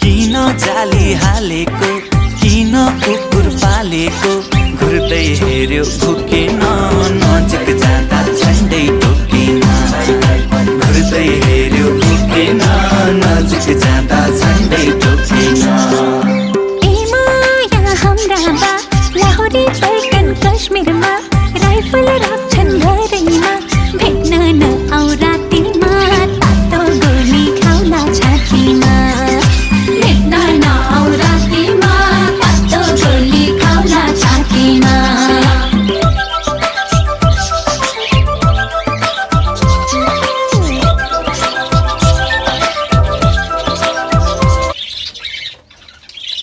किन जाली हालेको किन कुकुर पालेको घुर्दै हेर्यो भुकेन नजिक जान